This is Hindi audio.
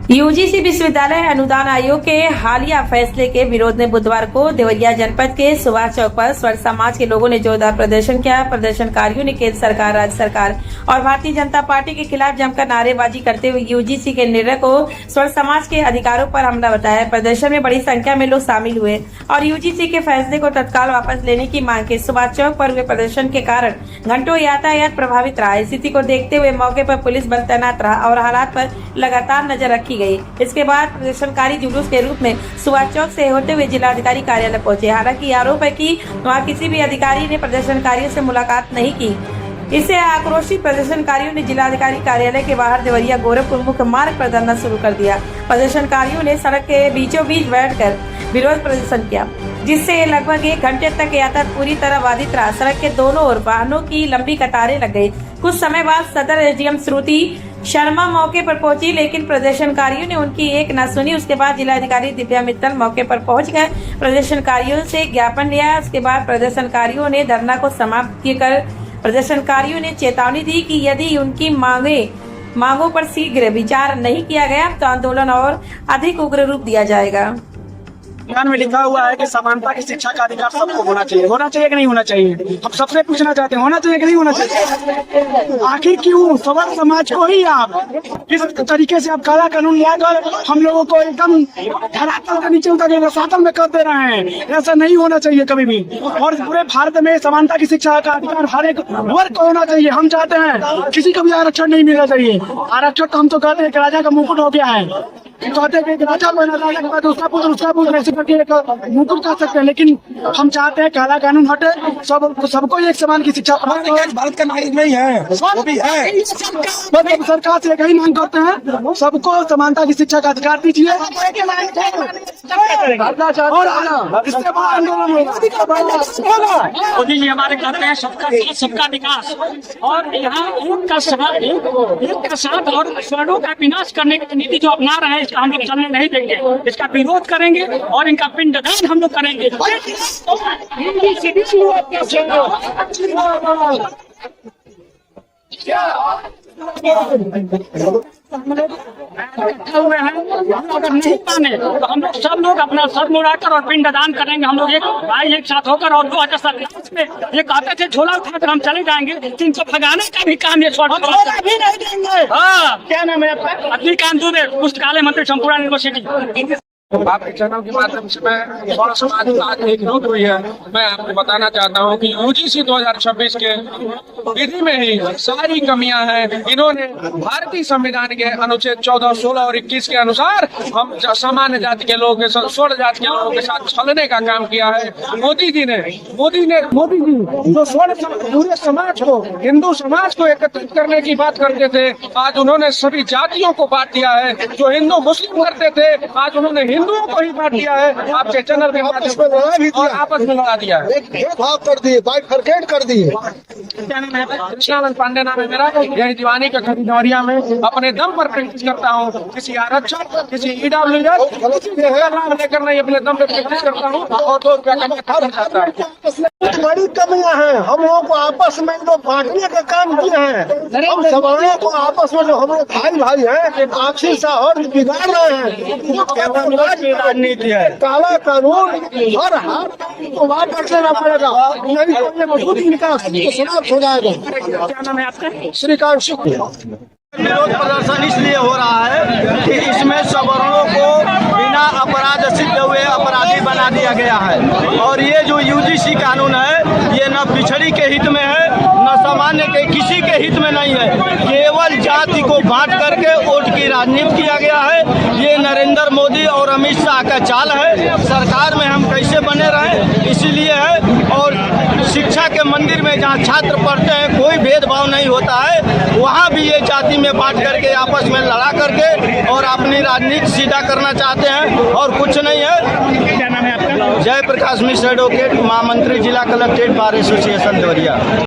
यूजीसी विश्वविद्यालय अनुदान आयोग के हालिया फैसले के विरोध में बुधवार को देवरिया जनपद के सुभाष चौक पर स्वर्ण समाज के लोगों ने जोरदार प्रदर्शन किया। प्रदर्शनकारियों ने केंद्र सरकार, राज्य सरकार और भारतीय जनता पार्टी के खिलाफ जमकर नारेबाजी करते हुए यूजीसी के निर्णय को स्वर्ण समाज के अधिकारों पर हमला बताया। प्रदर्शन में बड़ी संख्या में लोग शामिल हुए और यूजीसी के फैसले को तत्काल वापस लेने की मांग की। सुभाष चौक पर हुए प्रदर्शन के कारण घंटों यातायात प्रभावित रहा। स्थिति को देखते हुए मौके पर पुलिस बल तैनात रहा और हालात पर लगातार नजर रखी गई। इसके बाद प्रदर्शनकारी जुलूस के रूप में सुभाष चौक से होते हुए जिलाधिकारी कार्यालय पहुंचे। हालांकि आरोप है कि वहां किसी भी अधिकारी ने प्रदर्शनकारियों से मुलाकात नहीं की। इससे आक्रोशित प्रदर्शनकारियों ने जिलाधिकारी कार्यालय के बाहर देवरिया गोरखपुर मुख्य मार्ग पर धरना शुरू कर दिया। प्रदर्शनकारियों ने सड़क के बीचों बीच बैठकर विरोध प्रदर्शन किया, जिससे लगभग 1 घंटे तक यातायात पूरी तरह बाधित रहा। सड़क के दोनों ओर वाहनों की लंबी कतारें लग गई। कुछ समय बाद सदर एसडीएम श्रुति शर्मा मौके पर पहुंची, लेकिन प्रदर्शनकारियों ने उनकी एक न सुनी। उसके बाद जिलाधिकारी दिव्या मित्तल मौके पर पहुंच गए, प्रदर्शनकारियों से ज्ञापन लिया। उसके बाद प्रदर्शनकारियों ने धरना को समाप्त कर प्रदर्शनकारियों ने चेतावनी दी कि यदि उनकी मांगों पर शीघ्र विचार नहीं किया गया तो आंदोलन और अधिक उग्र रूप दिया जाएगा। संविधान में लिखा हुआ है कि समानता की शिक्षा का अधिकार सबको होना चाहिए कि नहीं होना चाहिए। हम सबसे पूछना चाहते हैं, होना चाहिए कि नहीं होना चाहिए। आखिर क्यों सवर्ण समाज को ही आप किस तरीके से आप काला कानून लाकर हम लोगों को एकदम धरातल के नीचे उतर रसातल में कर दे रहे हैं। ऐसा नहीं होना चाहिए कभी भी। और पूरे भारत में समानता की शिक्षा का अधिकार हर एक वर्ग को होना चाहिए। हम चाहते हैं किसी को भी आरक्षण नहीं मिलना चाहिए। आरक्षण तो हम तो कहते हैं राजा का मुकुट हो गया है, कहते हैं कि राजा बना, राजा के बाद उसका पुत्र ऐसे करके एक मुकुट कर सकते हैं। लेकिन हम चाहते हैं काला कानून हटे, सबको एक समान की शिक्षा प्राप्त हो। भारत का नागरिक नहीं है, वो भी है। मतलब सरकार से यही मांग करते हैं, सबको समानता की शिक्षा का अधिकार दीजिए और इसके बाद आंदोलन होगा। मोदी जी हमारे कहते हैं सबका साथ सबका विकास, और यहाँ एक का साथ और स्वर्णों का विनाश करने की नीति जो अपना रहे हैं, इसका हम लोग चलने नहीं देंगे। इसका विरोध करेंगे और इनका पिंडदान हम लोग करेंगे। हुए हैं, अगर नहीं माने तो हम लोग सब लोग अपना सर मुड़ाकर और पिंडदान करेंगे। हम लोग एक भाई एक साथ होकर। और 2027 में ये कहते थे झोला उठाकर हम चले जाएंगे, इनको भगाने का भी काम ये भी नहीं देंगे। हाँ, क्या नाम है आपका? रजनीकांत दुबे, पुस्तकालय मंत्री संपूर्ण यूनिवर्सिटी। आपके चैनल के माध्यम से मैं स्वर्ण समाज की आज एक नोट हुई है। मैं आपको बताना चाहता हूं कि यूजीसी 2026 के विधि में ही सारी कमियां हैं। इन्होंने भारतीय संविधान के अनुच्छेद 14, 16 और 21 के अनुसार हम सामान्य जाति के लोगों के स्वर्ण जाति के लोगों के साथ छलने का काम किया है। मोदी जी जो स्वर्ण पूरे समाज को, हिंदू समाज को एकत्रित करने की बात करते थे, आज उन्होंने सभी जातियों को बांट दिया है। जो हिंदू मुस्लिम करते थे, आज उन्होंने हिंदुओं को ही बांट दिया है। आपके चैनल पे और आपस में लड़ा दिया है, भेदभाव कर दिए, बाइफरकेट कर दिए। क्या नाम है? कृष्णानंद पांडे नाम है मेरा। यही दीवानी का खरीदौरिया में अपने दम पर प्रैक्टिस करता हूँ। किसी आरक्षण, किसी ईडब्ल्यूएस लाभ लेकर नहीं, अपने दम पे प्रैक्टिस करता हूँ और 2 रुपया कमाता जाता है। बड़ी कमियां हैं। हम लोगों को आपस में जो बांटने का काम किए हैं, हम सवर्णों को आपस में जो हम लोग भाई हैं, आपसी सौहार्द बिगाड़ रहे हैं। राजनीति है, काला कानून हर हाथ को वापस लेना पड़ेगा, नहीं तो ये मजबूत विकास समाप्त हो जाएगा। क्या नाम है आपका? श्रीकांत शुक्ल। विरोध प्रदर्शन इसलिए हो रहा है कि इसमें सवर्णों को बिना अपराध सिद्ध हुए अपराधी बना दिया गया है। और ये जो यूजीसी कानून है, ये न पिछड़ी के हित में है, न सामान्य के किसी के हित में नहीं है। केवल जाति को बांट करके वोट की राजनीति किया गया है। ये नरेंद्र मोदी और अमित शाह का चाल है। सरकार में हम कैसे बने रहें, इसीलिए है। और शिक्षा के मंदिर में जहाँ छात्र पढ़ते हैं, कोई भेदभाव नहीं होता है, वहाँ भी ये जाति में बांट करके आपस में लड़ा करके और अपनी राजनीति सीधा करना चाहते हैं, और कुछ नहीं है। क्या नाम है आपका? जय प्रकाश मिश्र एडवोकेट, महामंत्री जिला कलेक्ट्रेट बार एसोसिएशन देवरिया।